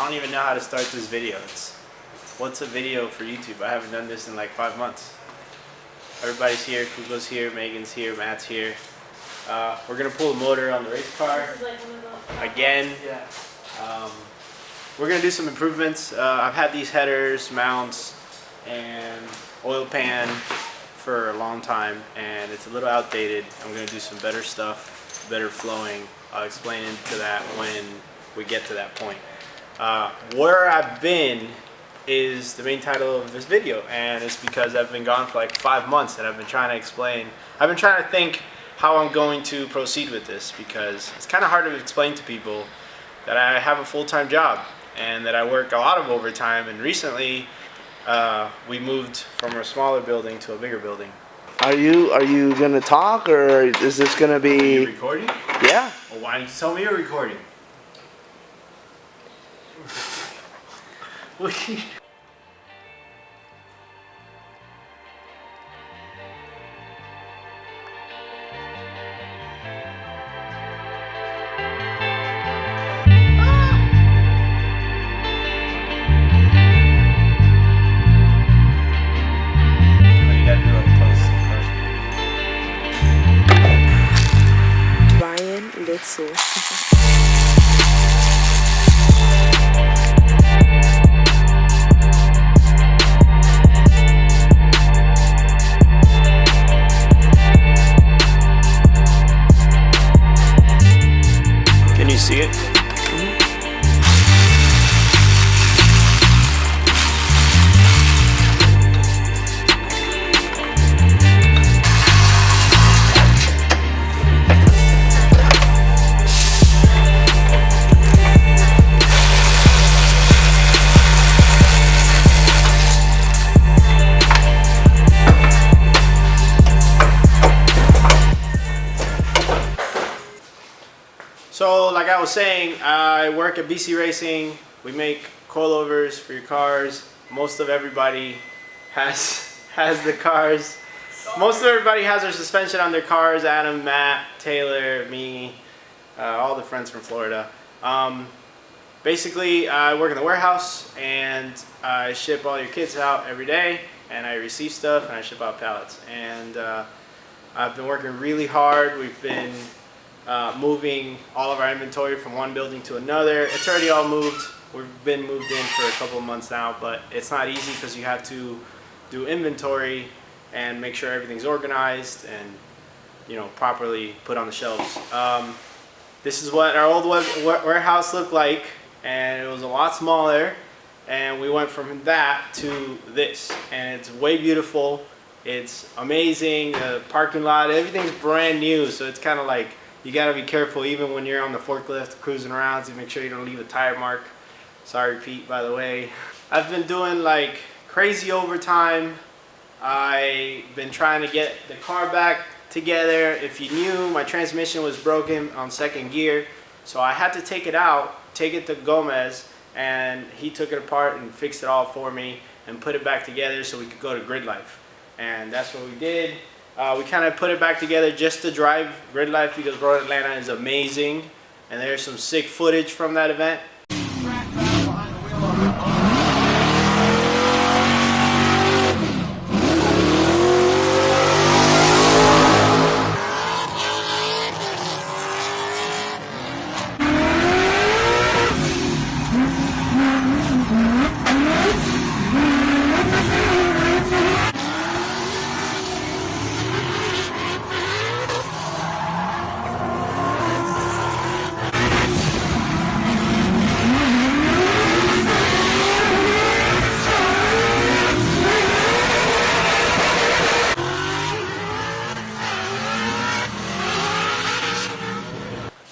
I don't even know how to start this video. What's a video for YouTube? I haven't done this in like 5 months. Everybody's here, Kuko's here, Megan's here, Matt's here. We're gonna pull the motor on the race car again. We're gonna do some improvements. I've had these headers, mounts, and oil pan for a long time, and it's a little outdated. I'm gonna do some better stuff, better flowing. I'll explain into that when we get to that point. Where I've been is the main title of this video, and it's because I've been gone for like 5 months, and I've been trying to think how I'm going to proceed with this, because it's kind of hard to explain to people that I have a full-time job and that I work a lot of overtime, and recently we moved from a smaller building to a bigger building. Are you gonna talk, or is this gonna be... Are you recording? Yeah. Well, why don't you tell me you're recording? Ryan Litzel. Can you see it? So, like I was saying, I work at BC Racing. We make coilovers for your cars. Most of everybody has the cars. Most of everybody has their suspension on their cars. Adam, Matt, Taylor, me, all the friends from Florida. Basically, I work in the warehouse, and I ship all your kits out every day, and I receive stuff, and I ship out pallets. And I've been working really hard. We've been moving all of our inventory from one building to another. It's already all moved. We've been moved in for a couple of months now, but it's not easy because you have to do inventory and make sure everything's organized and, you know, properly put on the shelves. This is what our old warehouse looked like, and it was a lot smaller, and we went from that to this, and it's way beautiful. It's amazing. The parking lot, everything's brand new, so it's kind of like you gotta be careful even when you're on the forklift cruising around to make sure you don't leave a tire mark. Sorry, Pete, by the way. I've been doing like crazy overtime. I've been trying to get the car back together. If you knew, my transmission was broken on second gear, so I had to take it out, take it to Gomez, and he took it apart and fixed it all for me and put it back together so we could go to Grid Life. And that's what we did. We kind of put it back together just to drive Grid Life because Road Atlanta is amazing, and there's some sick footage from that event.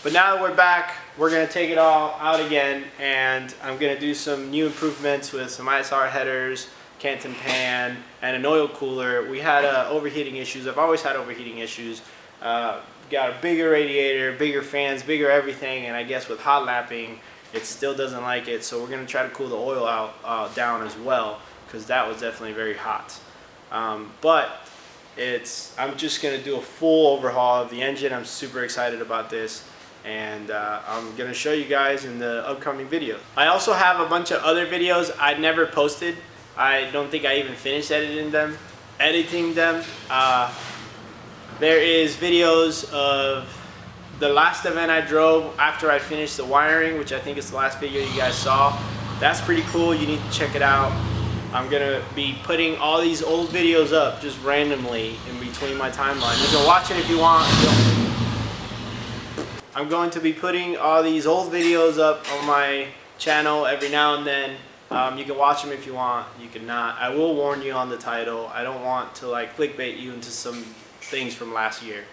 But now that we're back, we're going to take it all out again, and I'm going to do some new improvements with some ISR headers, Canton pan, and an oil cooler. We had overheating issues. I've always had overheating issues. Got a bigger radiator, bigger fans, bigger everything, and I guess with hot lapping, it still doesn't like it. So we're going to try to cool the oil out down as well, because that was definitely very hot. But I'm just going to do a full overhaul of the engine. I'm super excited about this. and I'm gonna show you guys in the upcoming video. I also have a bunch of other videos I never posted. I don't think I even finished editing them. There is videos of the last event I drove after I finished the wiring, which I think is the last video you guys saw. That's pretty cool. You need to check it out. I'm gonna be putting all these old videos up just randomly in between my timeline. You can watch it if you want. I'm going to be putting all these old videos up on my channel every now and then. You can watch them if you want, you can not. I will warn you on the title. I don't want to like clickbait you into some things from last year.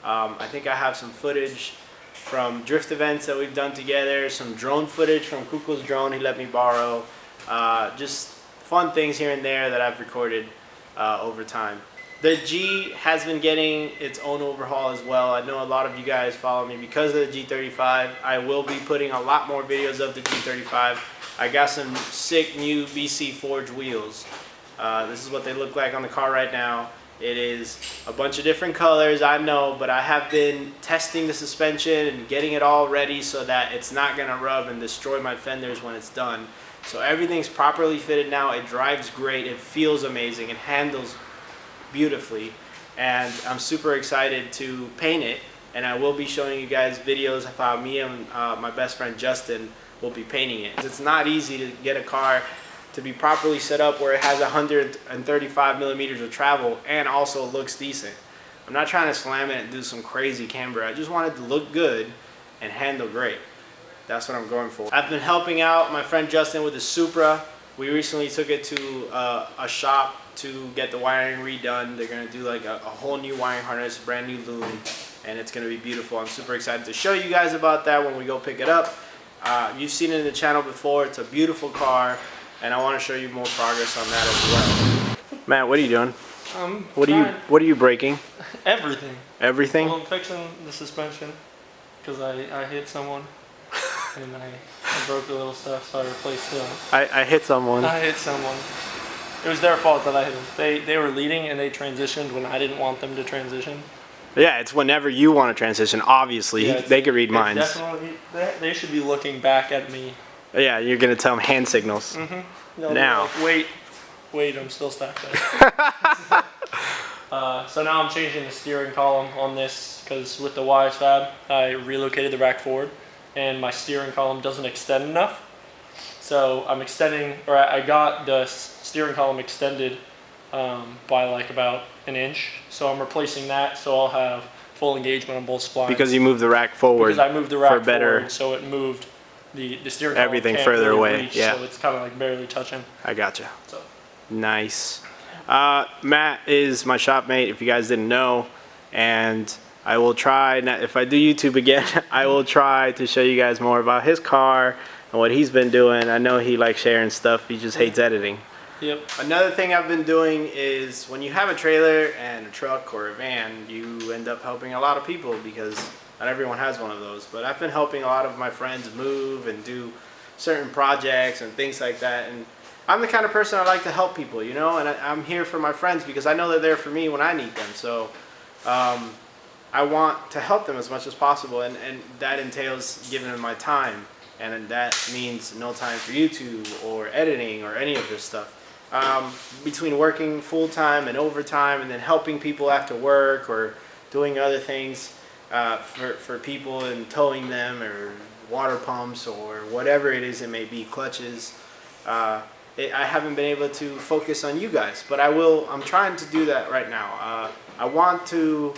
I think I have some footage from drift events that we've done together, some drone footage from Kuko's drone he let me borrow. Just fun things here and there that I've recorded over time. The G has been getting its own overhaul as well. I know a lot of you guys follow me because of the G35. I will be putting a lot more videos of the G35. I got some sick new BC Forge wheels. This is what they look like on the car right now. It is a bunch of different colors, I know, but I have been testing the suspension and getting it all ready so that it's not gonna rub and destroy my fenders when it's done. So everything's properly fitted now. It drives great, it feels amazing, it handles beautifully, and I'm super excited to paint it. And I will be showing you guys videos of how me and my best friend Justin will be painting it. It's not easy to get a car to be properly set up where it has 135 millimeters of travel and also looks decent. I'm not trying to slam it and do some crazy camber. I just want it to look good and handle great. That's what I'm going for. I've been helping out my friend Justin with the Supra. We recently took it to a shop to get the wiring redone. They're gonna do like a whole new wiring harness, brand new loom, and it's gonna be beautiful. I'm super excited to show you guys about that when we go pick it up. You've seen it in the channel before. It's a beautiful car, and I want to show you more progress on that as well. Matt, what are you doing? What are you breaking? Everything. Everything? Well, I'm fixing the suspension because I hit someone and I broke the little stuff, so I replaced them. I hit someone. I hit someone. It was their fault that I hit them. They were leading and they transitioned when I didn't want them to transition. Yeah, it's whenever you want to transition. Obviously, Yeah, they could read minds. Definitely, they should be looking back at me. Yeah, you're gonna tell them hand signals. Now, like, wait, I'm still stuck there. So now I'm changing the steering column on this because with the YSFAB, I relocated the rack forward, and my steering column doesn't extend enough. So I'm extending, or I got the steering column extended by like about an inch. So I'm replacing that, so I'll have full engagement on both splines. Because you moved the rack forward. Because I moved the rack for better, forward, so it moved the steering column everything can't further really away. reach, Yeah. So it's kind of like barely touching. I gotcha. So. Nice. Matt is my shopmate, if you guys didn't know, and I will try, if I do YouTube again, I will try to show you guys more about his car and what he's been doing. I know he likes sharing stuff, he just hates editing. Yep. Another thing I've been doing is when you have a trailer and a truck or a van, you end up helping a lot of people because not everyone has one of those. But I've been helping a lot of my friends move and do certain projects and things like that. And I'm the kind of person I like to help people, you know, and I'm here for my friends because I know they're there for me when I need them. So I want to help them as much as possible, and that entails giving them my time. And that means no time for YouTube or editing or any of this stuff. Between working full-time and overtime and then helping people after work or doing other things for people and towing them or water pumps or whatever it is it may be, clutches, I haven't been able to focus on you guys, but I'm trying to do that right now. I want to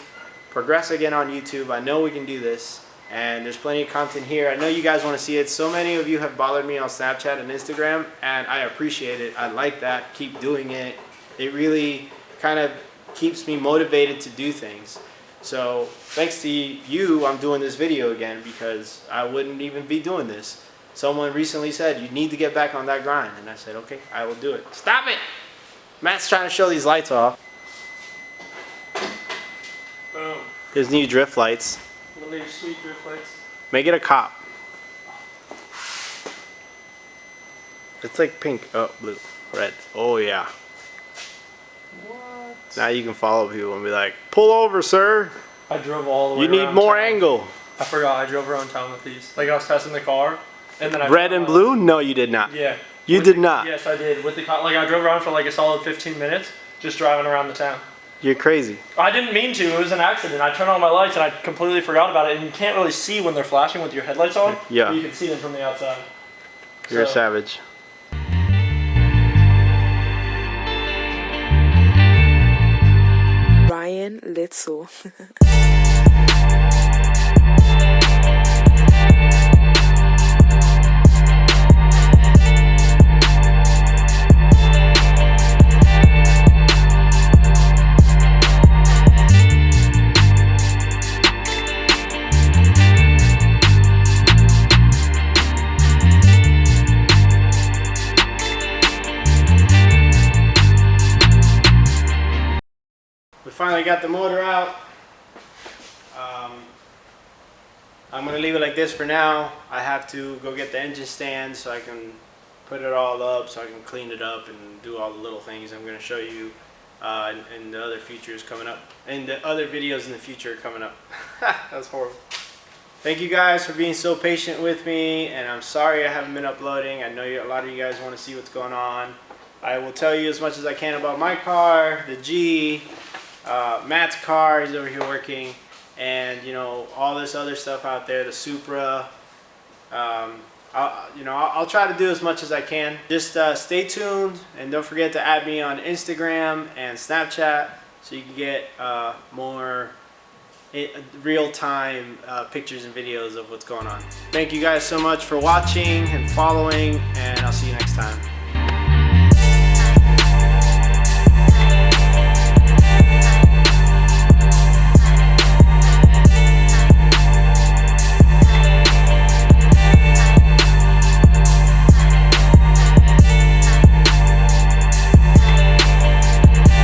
progress again on YouTube. I know we can do this. And there's plenty of content here. I know you guys want to see it. So many of you have bothered me on Snapchat and Instagram, and I appreciate it. I like that. Keep doing it. It really kind of keeps me motivated to do things. So thanks to you, I'm doing this video again because I wouldn't even be doing this. Someone recently said, you need to get back on that grind. And I said, okay, I will do it. Stop it! Matt's trying to show these lights off. Boom. His new drift lights. Really sweet drift lights. Make it a cop. It's like pink. Oh, blue. Red. Oh, yeah. What? Now you can follow people and be like, pull over, sir. I drove all the way You need around more town. angle. I forgot. I drove around town with these. Like I was testing the car, and then I Red and blue? No, you did not. Yeah. You With did the- not. Yes, I did. With the car, like I drove around for like a solid 15 minutes, just driving around the town. You're crazy. I didn't mean to. It was an accident. I turned on my lights and I completely forgot about it. And you can't really see when they're flashing with your headlights on. Yeah. But you can see them from the outside. You're a So- savage. Ryan Litzel. We finally got the motor out. I'm gonna leave it like this for now. I have to go get the engine stand so I can put it all up, so I can clean it up and do all the little things I'm gonna show you in the other features coming up, and the other videos in the future coming up. That was horrible. Thank you guys for being so patient with me, and I'm sorry I haven't been uploading. I know a lot of you guys want to see what's going on. I will tell you as much as I can about my car, the G, Matt's car, he's over here working, and you know, all this other stuff out there, the Supra. I'll try to do as much as I can. Just stay tuned, and don't forget to add me on Instagram and Snapchat so you can get more real-time pictures and videos of what's going on. Thank you guys so much for watching and following, and I'll see you next time.